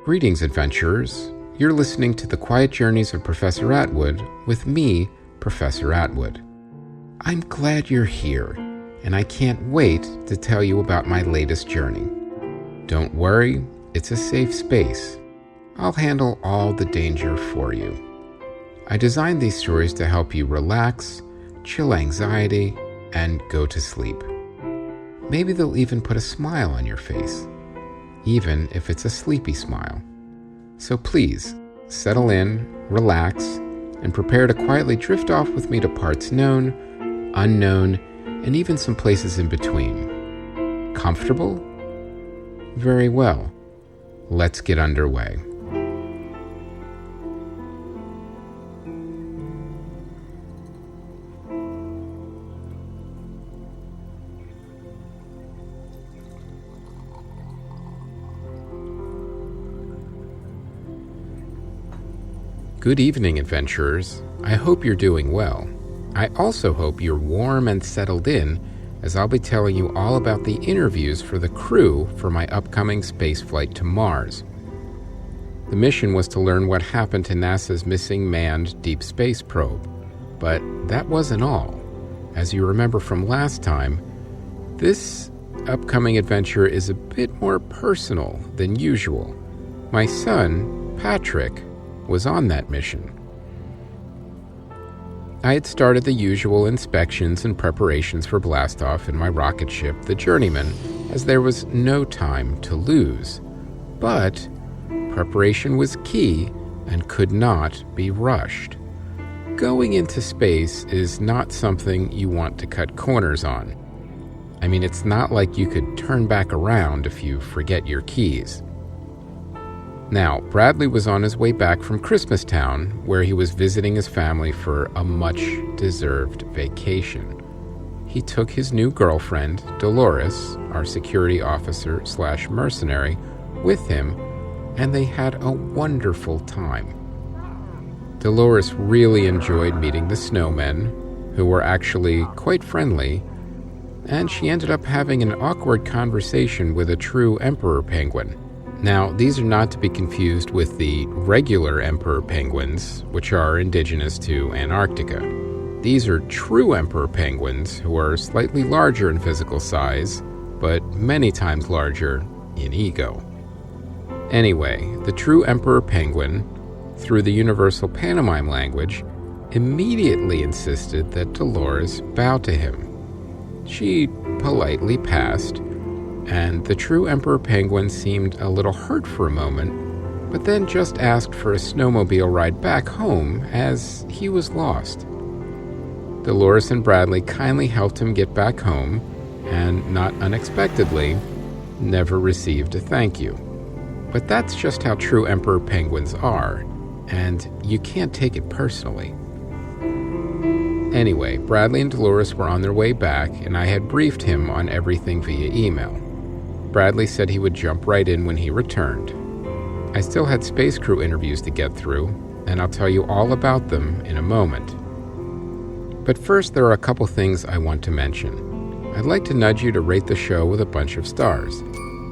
Greetings, adventurers. You're listening to The Quiet Journeys of Professor Atwood with me, Professor Atwood. I'm glad you're here, and I can't wait to tell you about my latest journey. Don't worry, it's a safe space. I'll handle all the danger for you. I designed these stories to help you relax, chill anxiety, and go to sleep. Maybe they'll even put a smile on your face, even if it's a sleepy smile. So please, settle in, relax, and prepare to quietly drift off with me to parts known, unknown, and even some places in between. Comfortable? Very well. Let's get underway. Good evening, adventurers. I hope you're doing well. I also hope you're warm and settled in, as I'll be telling you all about the interviews for the crew for my upcoming space flight to Mars. The mission was to learn what happened to NASA's missing manned deep space probe. But that wasn't all. As you remember from last time, this upcoming adventure is a bit more personal than usual. My son, Patrick, was on that mission. I had started the usual inspections and preparations for blastoff in my rocket ship, the Journeyman, as there was no time to lose. But preparation was key and could not be rushed. Going into space is not something you want to cut corners on. I mean, it's not like you could turn back around if you forget your keys. Now, Bradley was on his way back from Christmastown, where he was visiting his family for a much-deserved vacation. He took his new girlfriend, Dolores, our security officer/mercenary, with him, and they had a wonderful time. Dolores really enjoyed meeting the snowmen, who were actually quite friendly, and she ended up having an awkward conversation with a true emperor penguin. Now, these are not to be confused with the regular emperor penguins, which are indigenous to Antarctica. These are true emperor penguins who are slightly larger in physical size, but many times larger in ego. Anyway, the true emperor penguin, through the universal pantomime language, immediately insisted that Dolores bow to him. She politely passed, and the true emperor penguin seemed a little hurt for a moment, but then just asked for a snowmobile ride back home as he was lost. Dolores and Bradley kindly helped him get back home, and not unexpectedly, never received a thank you. But that's just how true emperor penguins are, and you can't take it personally. Anyway, Bradley and Dolores were on their way back, and I had briefed him on everything via email. Bradley said he would jump right in when he returned. I still had space crew interviews to get through, and I'll tell you all about them in a moment. But first, there are a couple things I want to mention. I'd like to nudge you to rate the show with a bunch of stars.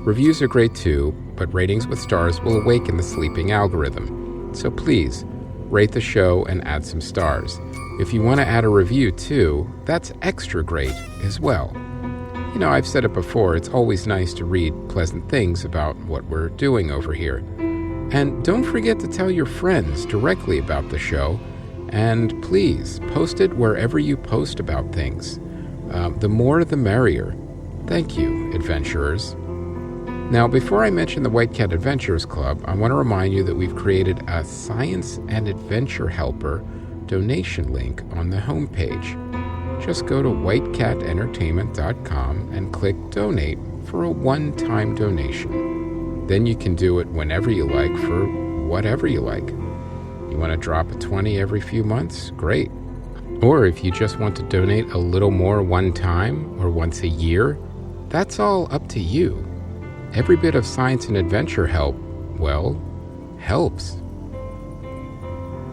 Reviews are great too, but ratings with stars will awaken the sleeping algorithm. So please, rate the show and add some stars. If you want to add a review too, that's extra great as well. You know, I've said it before, it's always nice to read pleasant things about what we're doing over here. And don't forget to tell your friends directly about the show, and please, post it wherever you post about things. The more the merrier. Thank you, adventurers. Now, before I mention the White Cat Adventures Club, I want to remind you that we've created a Science and Adventure Helper donation link on the homepage. Just go to whitecatentertainment.com and click Donate for a one-time donation. Then you can do it whenever you like for whatever you like. You want to drop a 20 every few months? Great. Or if you just want to donate a little more one time or once a year, that's all up to you. Every bit of science and adventure help, well, helps.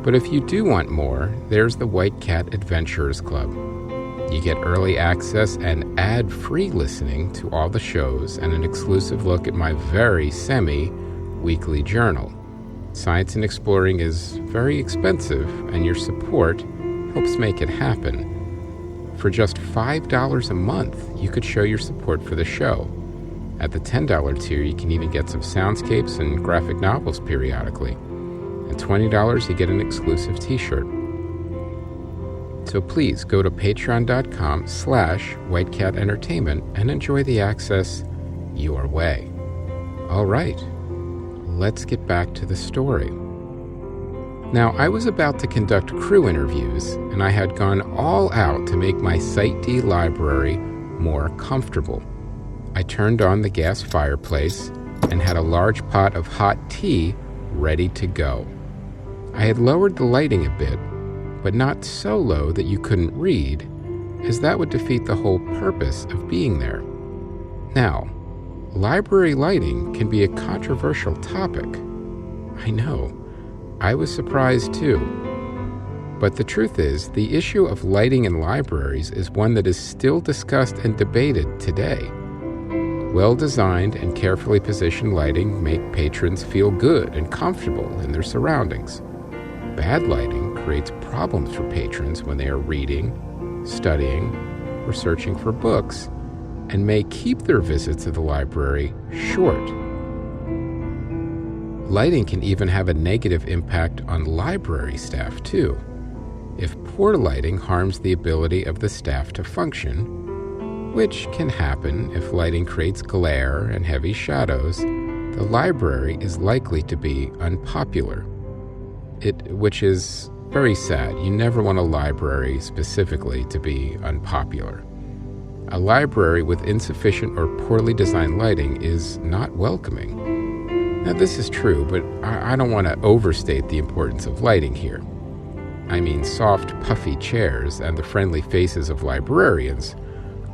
But if you do want more, there's the White Cat Adventures Club. You get early access and ad-free listening to all the shows and an exclusive look at my very weekly journal. Science and Exploring is very expensive, and your support helps make it happen. For just $5 a month, you could show your support for the show. At the $10 tier, you can even get some soundscapes and graphic novels periodically. At $20, you get an exclusive t-shirt. So please go to patreon.com/whitecatentertainment and enjoy the access your way. All right, let's get back to the story. Now, I was about to conduct crew interviews, and I had gone all out to make my Site D library more comfortable. I turned on the gas fireplace and had a large pot of hot tea ready to go. I had lowered the lighting a bit, but not so low that you couldn't read, as that would defeat the whole purpose of being there. Now, library lighting can be a controversial topic. I know, I was surprised too. But the truth is, the issue of lighting in libraries is one that is still discussed and debated today. Well-designed and carefully positioned lighting make patrons feel good and comfortable in their surroundings. Bad lighting creates problems for patrons when they are reading, studying, or searching for books, and may keep their visit to the library short. Lighting can even have a negative impact on library staff, too. If poor lighting harms the ability of the staff to function, which can happen if lighting creates glare and heavy shadows, the library is likely to be unpopular. Which is very sad. You never want a library specifically to be unpopular. A library with insufficient or poorly designed lighting is not welcoming. Now, this is true, but I don't want to overstate the importance of lighting here. I mean, soft, puffy chairs and the friendly faces of librarians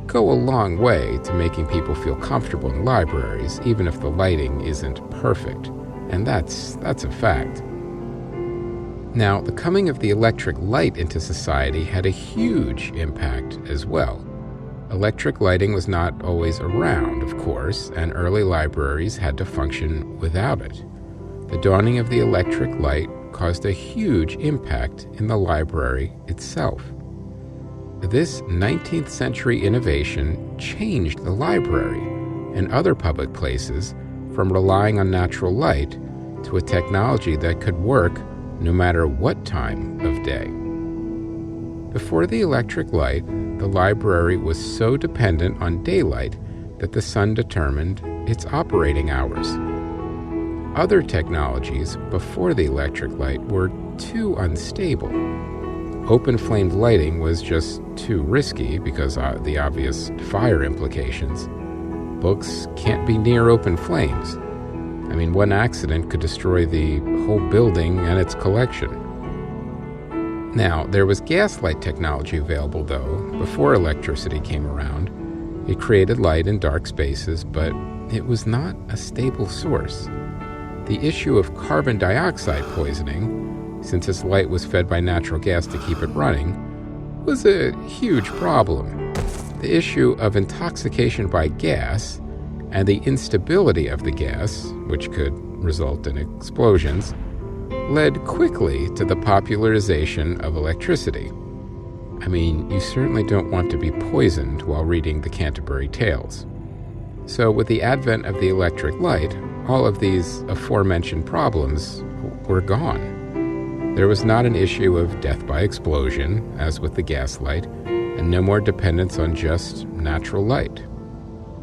go a long way to making people feel comfortable in libraries, even if the lighting isn't perfect. And that's a fact. Now, the coming of the electric light into society had a huge impact as well. Electric lighting was not always around, of course, and early libraries had to function without it. The dawning of the electric light caused a huge impact in the library itself. This 19th century innovation changed the library and other public places from relying on natural light to a technology that could work no matter what time of day. Before the electric light, the library was so dependent on daylight that the sun determined its operating hours. Other technologies before the electric light were too unstable. Open-flamed lighting was just too risky because of the obvious fire implications. Books can't be near open flames. I mean, one accident could destroy the whole building and its collection. Now, there was gaslight technology available, though, before electricity came around. It created light in dark spaces, but it was not a stable source. The issue of carbon dioxide poisoning, since its light was fed by natural gas to keep it running, was a huge problem. The issue of intoxication by gas and the instability of the gas, which could result in explosions, led quickly to the popularization of electricity. I mean, you certainly don't want to be poisoned while reading the Canterbury Tales. So with the advent of the electric light, all of these aforementioned problems were gone. There was not an issue of death by explosion, as with the gas light, and no more dependence on just natural light.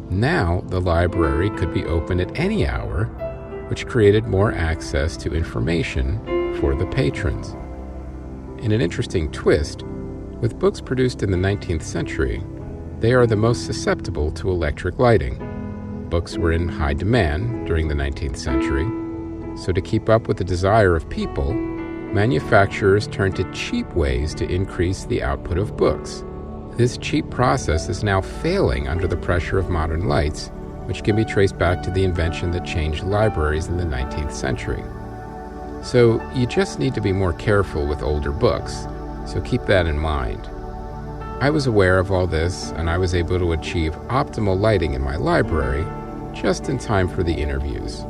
Now, the library could be open at any hour, which created more access to information for the patrons. In an interesting twist, with books produced in the 19th century, they are the most susceptible to electric lighting. Books were in high demand during the 19th century, so to keep up with the desire of people, manufacturers turned to cheap ways to increase the output of books. This cheap process is now failing under the pressure of modern lights, which can be traced back to the invention that changed libraries in the 19th century. So you just need to be more careful with older books, so keep that in mind. I was aware of all this, and I was able to achieve optimal lighting in my library just in time for the interviews.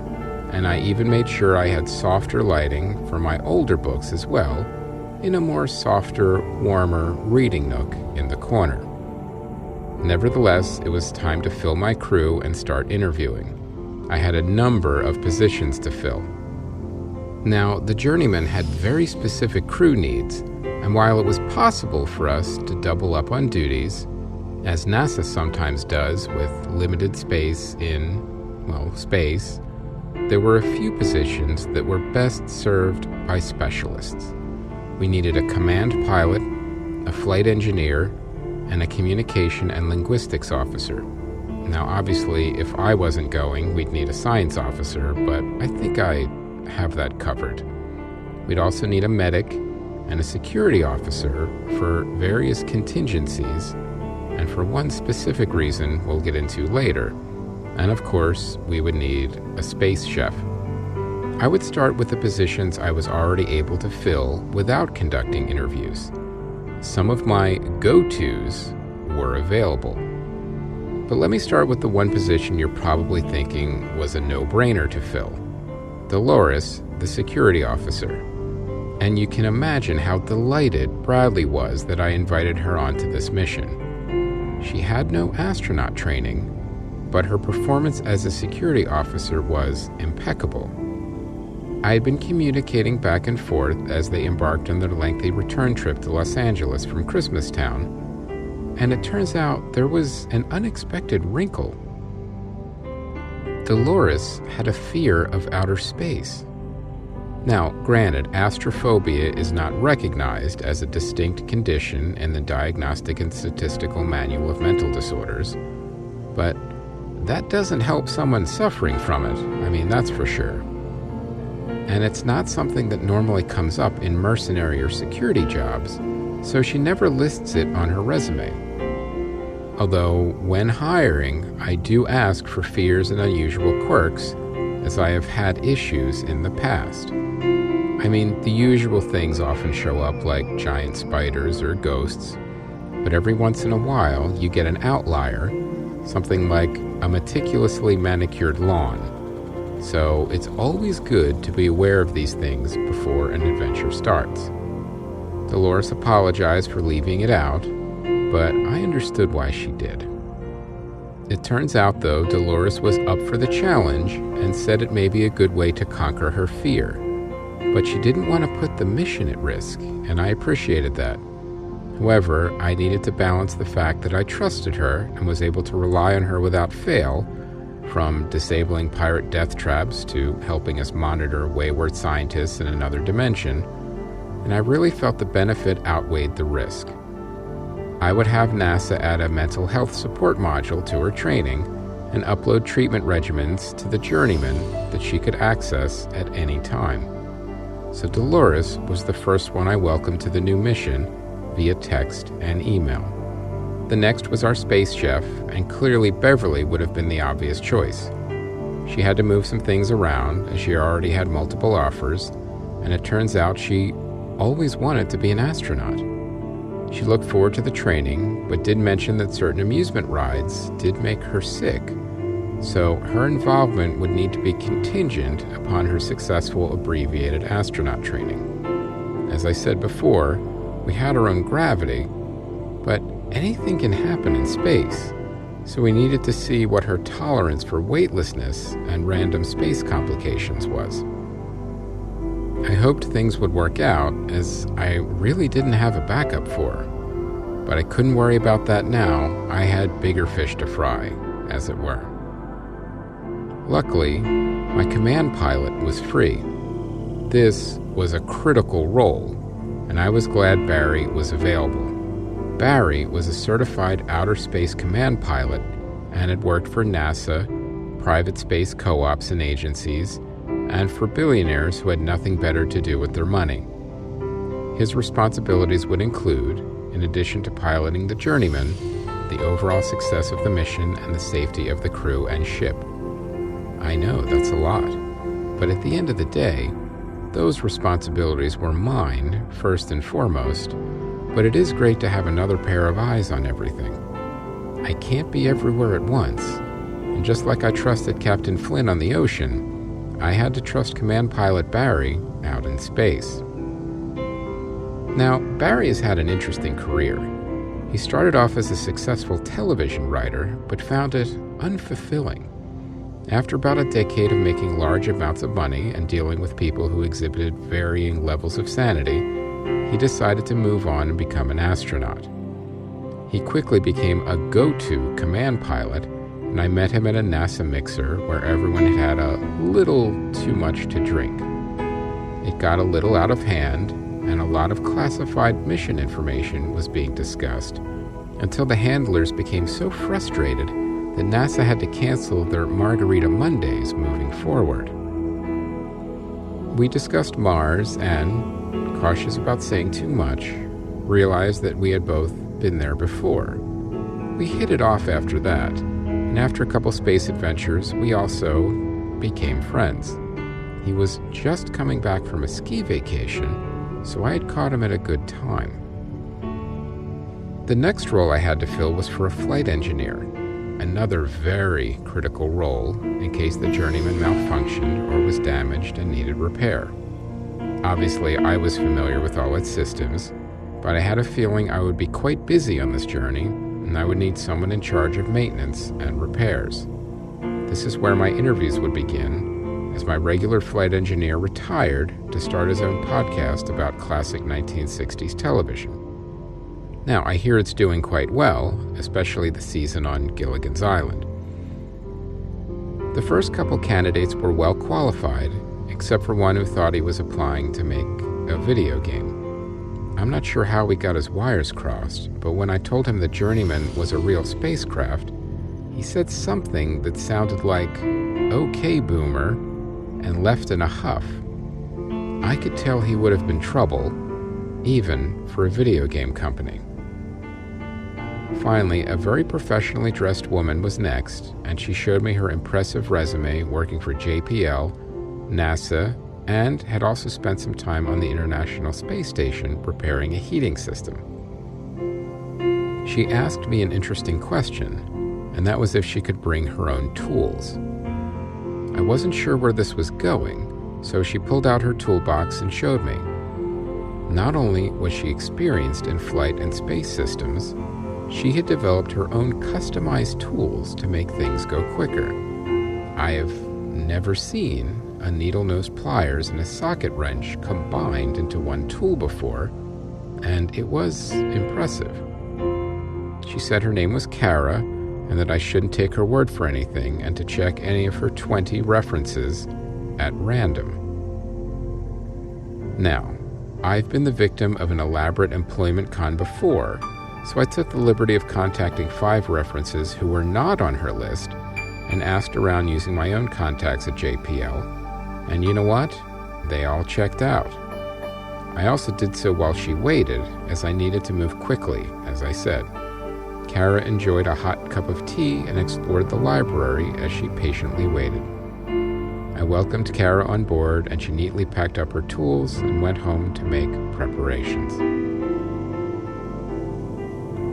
and I even made sure I had softer lighting for my older books as well, in a more softer, warmer reading nook in the corner. Nevertheless, it was time to fill my crew and start interviewing. I had a number of positions to fill. Now, the Journeyman had very specific crew needs, and while it was possible for us to double up on duties, as NASA sometimes does with limited space in, space, there were a few positions that were best served by specialists. We needed a command pilot, a flight engineer, and a communication and linguistics officer. Now, obviously, if I wasn't going, we'd need a science officer, but I think I have that covered. We'd also need a medic and a security officer for various contingencies, and for one specific reason we'll get into later. And of course, we would need a space chef. I would start with the positions I was already able to fill without conducting interviews. Some of my go-tos were available. But let me start with the one position you're probably thinking was a no-brainer to fill. Dolores, the security officer. And you can imagine how delighted Bradley was that I invited her onto this mission. She had no astronaut training, but her performance as a security officer was impeccable. I had been communicating back and forth as they embarked on their lengthy return trip to Los Angeles from Christmastown, and it turns out there was an unexpected wrinkle. Dolores had a fear of outer space. Now, granted, astrophobia is not recognized as a distinct condition in the Diagnostic and Statistical Manual of Mental Disorders, but that doesn't help someone suffering from it, that's for sure. And it's not something that normally comes up in mercenary or security jobs, so she never lists it on her resume. Although, when hiring, I do ask for fears and unusual quirks, as I have had issues in the past. The usual things often show up like giant spiders or ghosts, but every once in a while you get an outlier, something like a meticulously manicured lawn. So it's always good to be aware of these things before an adventure starts. Dolores apologized for leaving it out, but I understood why she did. It turns out, though, Dolores was up for the challenge and said it may be a good way to conquer her fear. But she didn't want to put the mission at risk, and I appreciated that. However, I needed to balance the fact that I trusted her and was able to rely on her without fail, from disabling pirate death traps to helping us monitor wayward scientists in another dimension, and I really felt the benefit outweighed the risk. I would have NASA add a mental health support module to her training and upload treatment regimens to the Journeyman that she could access at any time. So Dolores was the first one I welcomed to the new mission via text and email. The next was our space chef, and clearly Beverly would have been the obvious choice. She had to move some things around, as she already had multiple offers, and it turns out she always wanted to be an astronaut. She looked forward to the training, but did mention that certain amusement rides did make her sick, so her involvement would need to be contingent upon her successful abbreviated astronaut training. As I said before, we had our own gravity, but anything can happen in space, so we needed to see what her tolerance for weightlessness and random space complications was. I hoped things would work out, as I really didn't have a backup for her. But I couldn't worry about that now. I had bigger fish to fry, as it were. Luckily, my command pilot was free. This was a critical role, and I was glad Barry was available. Barry was a certified outer space command pilot and had worked for NASA, private space co-ops and agencies, and for billionaires who had nothing better to do with their money. His responsibilities would include, in addition to piloting the Journeyman, the overall success of the mission and the safety of the crew and ship. I know, that's a lot, but at the end of the day, those responsibilities were mine, first and foremost, but it is great to have another pair of eyes on everything. I can't be everywhere at once, and just like I trusted Captain Flynn on the ocean, I had to trust Command Pilot Barry out in space. Now, Barry has had an interesting career. He started off as a successful television writer, but found it unfulfilling. After about a decade of making large amounts of money and dealing with people who exhibited varying levels of sanity, he decided to move on and become an astronaut. He quickly became a go-to command pilot, and I met him at a NASA mixer where everyone had had a little too much to drink. It got a little out of hand, and a lot of classified mission information was being discussed, until the handlers became so frustrated that NASA had to cancel their Margarita Mondays moving forward. We discussed Mars and, cautious about saying too much, realized that we had both been there before. We hit it off after that, and after a couple space adventures, we also became friends. He was just coming back from a ski vacation, so I had caught him at a good time. The next role I had to fill was for a flight engineer, another very critical role in case the Journeyman malfunctioned or was damaged and needed repair. Obviously, I was familiar with all its systems, but I had a feeling I would be quite busy on this journey, and I would need someone in charge of maintenance and repairs. This is where my interviews would begin, as my regular flight engineer retired to start his own podcast about classic 1960s television. Now, I hear it's doing quite well, especially the season on Gilligan's Island. The first couple candidates were well qualified, except for one who thought he was applying to make a video game. I'm not sure how we got his wires crossed, but when I told him the Journeyman was a real spacecraft, he said something that sounded like, "Okay, boomer," and left in a huff. I could tell he would have been trouble, even for a video game company. Finally, a very professionally dressed woman was next, and she showed me her impressive resume working for JPL, NASA, and had also spent some time on the International Space Station repairing a heating system. She asked me an interesting question, and that was if she could bring her own tools. I wasn't sure where this was going, so she pulled out her toolbox and showed me. Not only was she experienced in flight and space systems, she had developed her own customized tools to make things go quicker. I have never seen a needle-nose pliers and a socket wrench combined into one tool before, and it was impressive. She said her name was Kara, and that I shouldn't take her word for anything and to check any of her 20 references at random. Now, I've been the victim of an elaborate employment con before, so I took the liberty of contacting 5 references who were not on her list and asked around using my own contacts at JPL, and you know what? They all checked out. I also did so while she waited, as I needed to move quickly, as I said. Kara enjoyed a hot cup of tea and explored the library as she patiently waited. I welcomed Kara on board, and she neatly packed up her tools and went home to make preparations.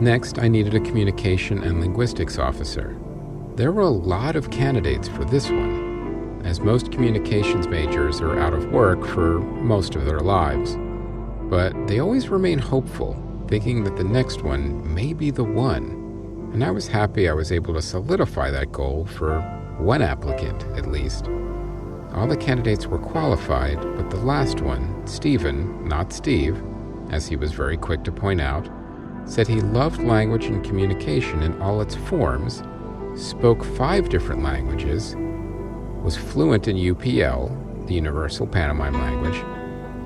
Next, I needed a communication and linguistics officer. There were a lot of candidates for this one, as most communications majors are out of work for most of their lives. But they always remain hopeful, thinking that the next one may be the one, and I was happy I was able to solidify that goal for one applicant, at least. All the candidates were qualified, but the last one, Stephen, not Steve, as he was very quick to point out, said he loved language and communication in all its forms, spoke 5 different languages, was fluent in UPL, the Universal Pantomime Language,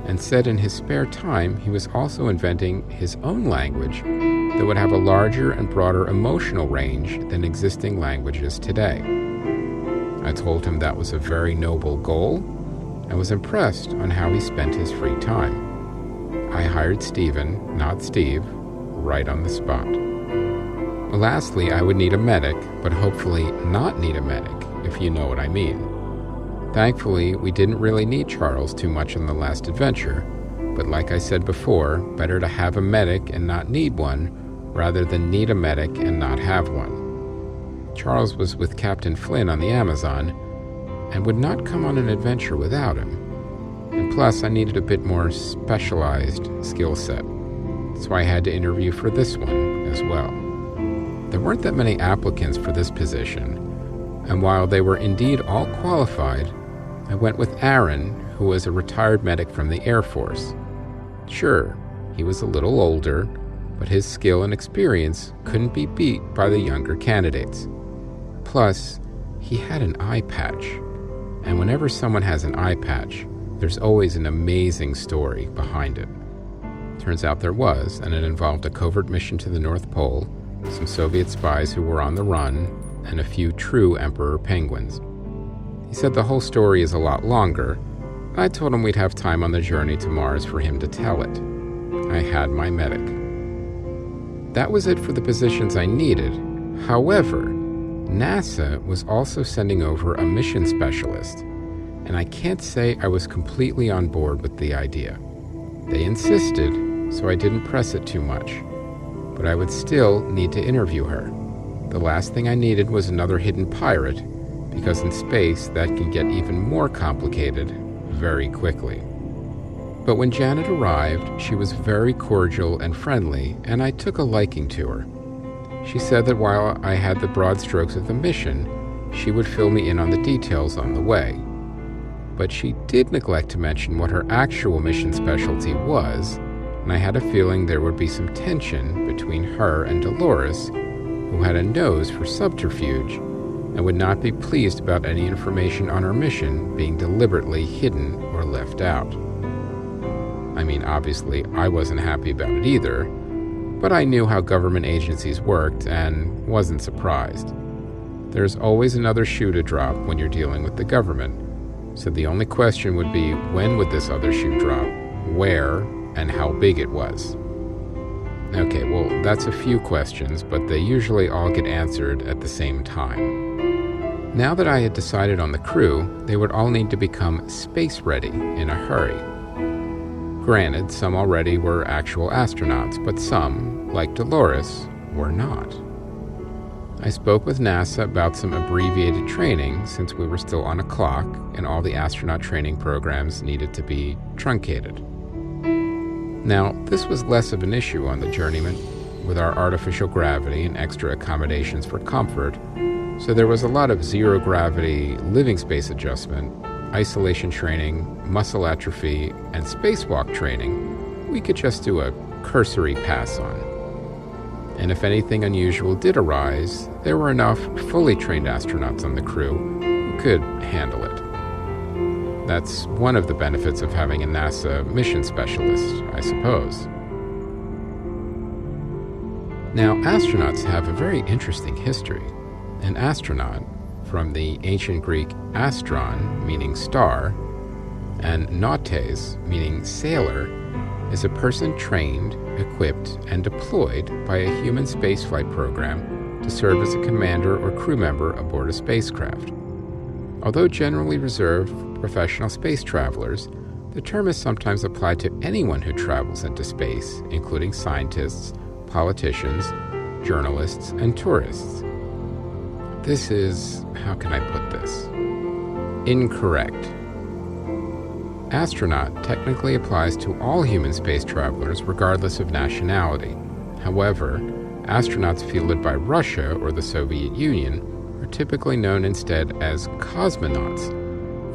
and said in his spare time he was also inventing his own language that would have a larger and broader emotional range than existing languages today. I told him that was a very noble goal and was impressed on how he spent his free time. I hired Stephen, not Steve, right on the spot. Lastly, I would need a medic, but hopefully not need a medic, if you know what I mean. Thankfully, we didn't really need Charles too much on the last adventure, but like I said before, better to have a medic and not need one, rather than need a medic and not have one. Charles was with Captain Flynn on the Amazon, and would not come on an adventure without him. And plus, I needed a bit more specialized skill set, so I had to interview for this one as well. There weren't that many applicants for this position, and while they were indeed all qualified, I went with Aaron, who was a retired medic from the Air Force. Sure, he was a little older, but his skill and experience couldn't be beat by the younger candidates. Plus, he had an eye patch, and whenever someone has an eye patch, there's always an amazing story behind it. Turns out there was, and it involved a covert mission to the North Pole, some Soviet spies who were on the run, and a few true Emperor penguins. He said the whole story is a lot longer. I told him we'd have time on the journey to Mars for him to tell it. I had my medic. That was it for the positions I needed. However, NASA was also sending over a mission specialist, and I can't say I was completely on board with the idea. They insisted, so I didn't press it too much. But I would still need to interview her. The last thing I needed was another hidden pirate, because in space that can get even more complicated very quickly. But when Janet arrived, she was very cordial and friendly, and I took a liking to her. She said that while I had the broad strokes of the mission, she would fill me in on the details on the way. But she did neglect to mention what her actual mission specialty was, and I had a feeling there would be some tension between her and Dolores, who had a nose for subterfuge and would not be pleased about any information on her mission being deliberately hidden or left out. I mean, obviously, I wasn't happy about it either, but I knew how government agencies worked and wasn't surprised. There's always another shoe to drop when you're dealing with the government, so the only question would be when would this other shoe drop, where, and how big it was. Okay, well, that's a few questions, but they usually all get answered at the same time. Now that I had decided on the crew, they would all need to become space-ready in a hurry. Granted, some already were actual astronauts, but some, like Dolores, were not. I spoke with NASA about some abbreviated training since we were still on a clock and all the astronaut training programs needed to be truncated. Now, this was less of an issue on the Journeyman, with our artificial gravity and extra accommodations for comfort, so there was a lot of zero-gravity living space adjustment, isolation training, muscle atrophy, and spacewalk training we could just do a cursory pass on. And if anything unusual did arise, there were enough fully trained astronauts on the crew who could handle it. That's one of the benefits of having a NASA mission specialist, I suppose. Now, astronauts have a very interesting history. An astronaut, from the ancient Greek astron, meaning star, and nautes, meaning sailor, is a person trained, equipped, and deployed by a human spaceflight program to serve as a commander or crew member aboard a spacecraft. Although generally reserved for professional space travelers, the term is sometimes applied to anyone who travels into space, including scientists, politicians, journalists, and tourists. This is, how can I put this? Incorrect. Astronaut technically applies to all human space travelers regardless of nationality. However, astronauts fielded by Russia or the Soviet Union are typically known instead as cosmonauts,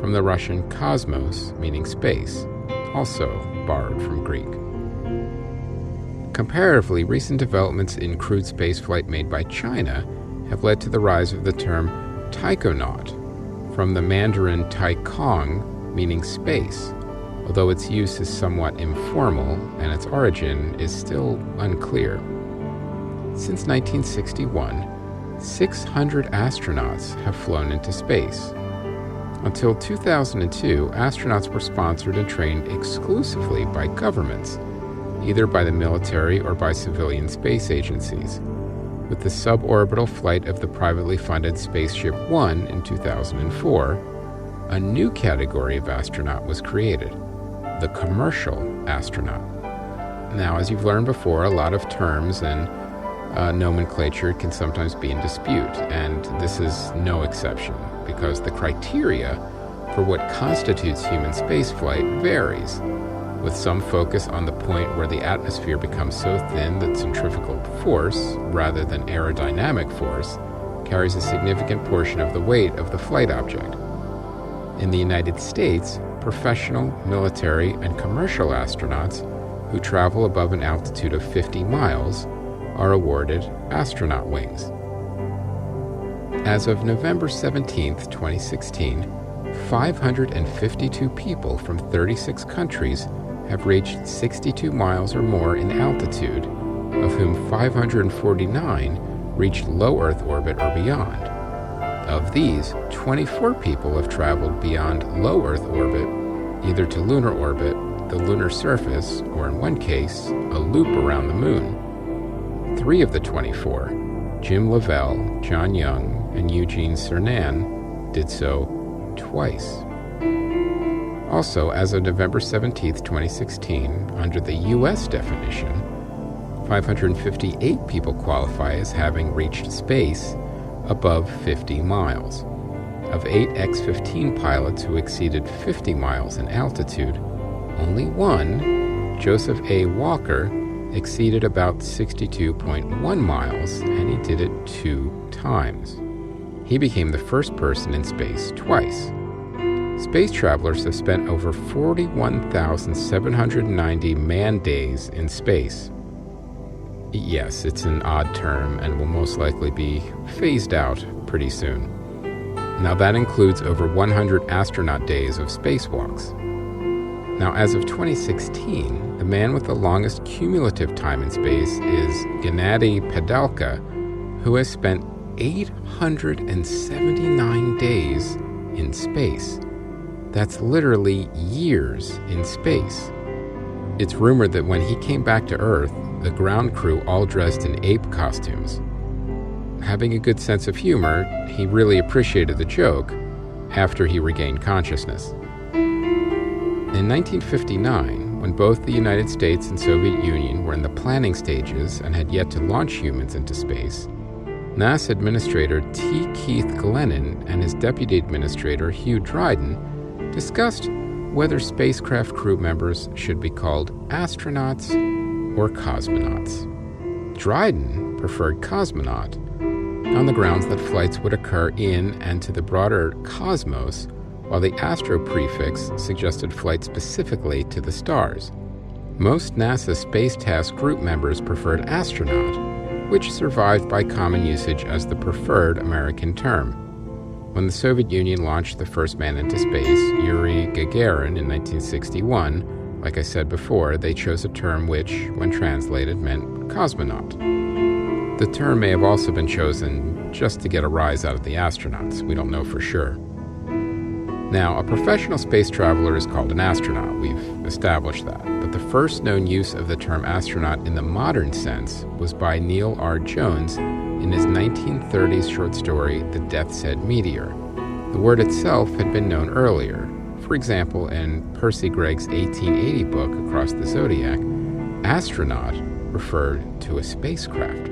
from the Russian cosmos, meaning space, also borrowed from Greek. Comparatively, recent developments in crewed spaceflight made by China have led to the rise of the term taikonaut, from the Mandarin taikong, meaning space, although its use is somewhat informal and its origin is still unclear. Since 1961, 600 astronauts have flown into space. Until 2002, astronauts were sponsored and trained exclusively by governments, either by the military or by civilian space agencies. With the suborbital flight of the privately funded Spaceship One in 2004, a new category of astronaut was created, the commercial astronaut. Now, as you've learned before, a lot of terms and nomenclature can sometimes be in dispute, and this is no exception. because the criteria for what constitutes human spaceflight varies, with some focus on the point where the atmosphere becomes so thin that centrifugal force, rather than aerodynamic force, carries a significant portion of the weight of the flight object. In the United States, professional, military, and commercial astronauts who travel above an altitude of 50 miles are awarded astronaut wings. As of November 17, 2016, 552 people from 36 countries have reached 62 miles or more in altitude, of whom 549 reached low Earth orbit or beyond. Of these, 24 people have traveled beyond low Earth orbit, either to lunar orbit, the lunar surface, or in one case, a loop around the moon. 3 of the 24, Jim Lovell, John Young, and Eugene Cernan, did so twice. Also, as of November 17, 2016, under the U.S. definition, 558 people qualify as having reached space above 50 miles. Of 8 X-15 pilots who exceeded 50 miles in altitude, only one, Joseph A. Walker, exceeded about 62.1 miles, and he did it 2 times. He became the first person in space twice. Space travelers have spent over 41,790 man-days in space. Yes, it's an odd term and will most likely be phased out pretty soon. Now that includes over 100 astronaut days of spacewalks. Now, as of 2016, the man with the longest cumulative time in space is Gennady Padalka, who has spent 879 days in space. That's literally years in space. It's rumored that when he came back to Earth, the ground crew all dressed in ape costumes. Having a good sense of humor, he really appreciated the joke after he regained consciousness. In 1959, when both the United States and Soviet Union were in the planning stages and had yet to launch humans into space, NASA Administrator T. Keith Glennon and his Deputy Administrator Hugh Dryden discussed whether spacecraft crew members should be called astronauts or cosmonauts. Dryden preferred cosmonaut on the grounds that flights would occur in and to the broader cosmos, while the astro prefix suggested flight specifically to the stars. Most NASA Space Task Group members preferred astronaut, which survived by common usage as the preferred American term. When the Soviet Union launched the first man into space, Yuri Gagarin, in 1961, like I said before, they chose a term which, when translated, meant cosmonaut. The term may have also been chosen just to get a rise out of the astronauts. We don't know for sure. Now, a professional space traveler is called an astronaut. We've established that. But the first known use of the term astronaut in the modern sense was by Neil R. Jones in his 1930s short story, The Death's Head Meteor. The word itself had been known earlier. For example, in Percy Gregg's 1880 book, Across the Zodiac, astronaut referred to a spacecraft.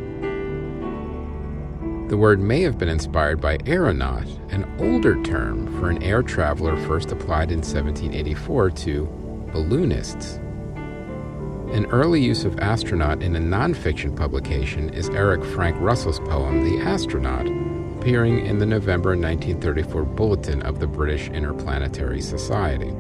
The word may have been inspired by aeronaut, an older term for an air traveler first applied in 1784 to balloonists. An early use of astronaut in a nonfiction publication is Eric Frank Russell's poem, The Astronaut, appearing in the November 1934 Bulletin of the British Interplanetary Society.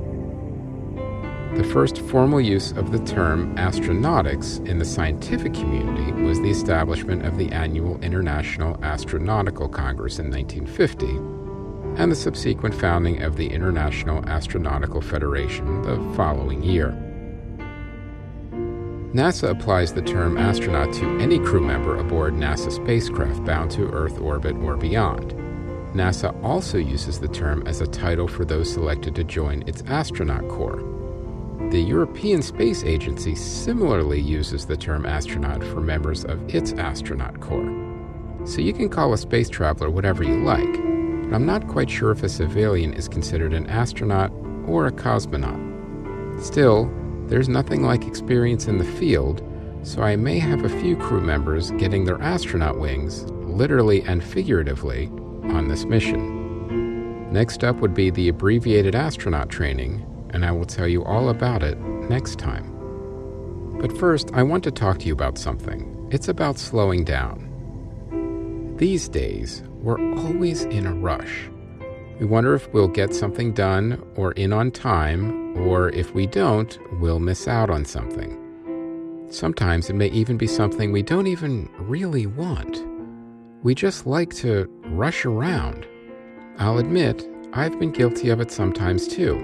The first formal use of the term astronautics in the scientific community was the establishment of the annual International Astronautical Congress in 1950, and the subsequent founding of the International Astronautical Federation the following year. NASA applies the term astronaut to any crew member aboard NASA spacecraft bound to Earth orbit or beyond. NASA also uses the term as a title for those selected to join its astronaut corps. The European Space Agency similarly uses the term astronaut for members of its astronaut corps. So you can call a space traveler whatever you like, but I'm not quite sure if a civilian is considered an astronaut or a cosmonaut. Still, there's nothing like experience in the field, so I may have a few crew members getting their astronaut wings, literally and figuratively, on this mission. Next up would be the abbreviated astronaut training, and I will tell you all about it next time. But first, I want to talk to you about something. It's about slowing down. These days, we're always in a rush. We wonder if we'll get something done or in on time, or if we don't, we'll miss out on something. Sometimes it may even be something we don't even really want. We just like to rush around. I'll admit, I've been guilty of it sometimes too.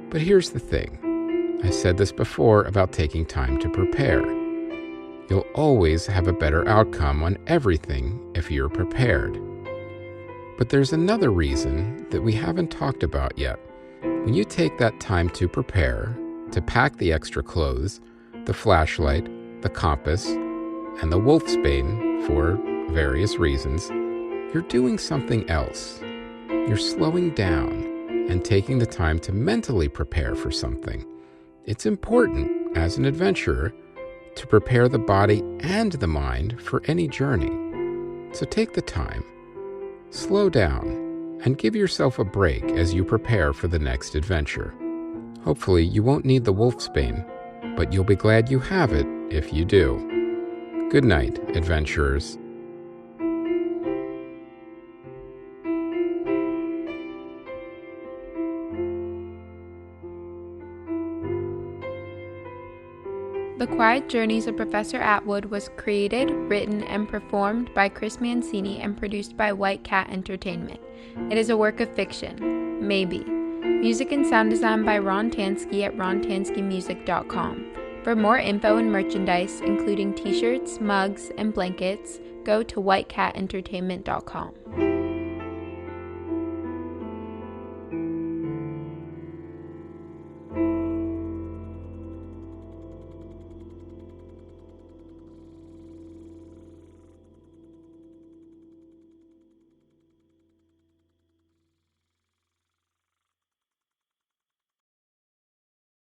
But here's the thing. I said this before about taking time to prepare. You'll always have a better outcome on everything if you're prepared. But there's another reason that we haven't talked about yet. When you take that time to prepare, to pack the extra clothes, the flashlight, the compass, and the wolfsbane for various reasons, you're doing something else. You're slowing down and taking the time to mentally prepare for something. It's important, as an adventurer, to prepare the body and the mind for any journey. So take the time, slow down, and give yourself a break as you prepare for the next adventure. Hopefully you won't need the wolfsbane, but you'll be glad you have it if you do. Good night, adventurers. The Quiet Journeys of Professor Atwood was created, written, and performed by Chris Mancini and produced by White Cat Entertainment. It is a work of fiction. Maybe. Music and sound design by Ron Tansky at rontanskymusic.com. For more info and merchandise, including t-shirts, mugs, and blankets, go to whitecatentertainment.com.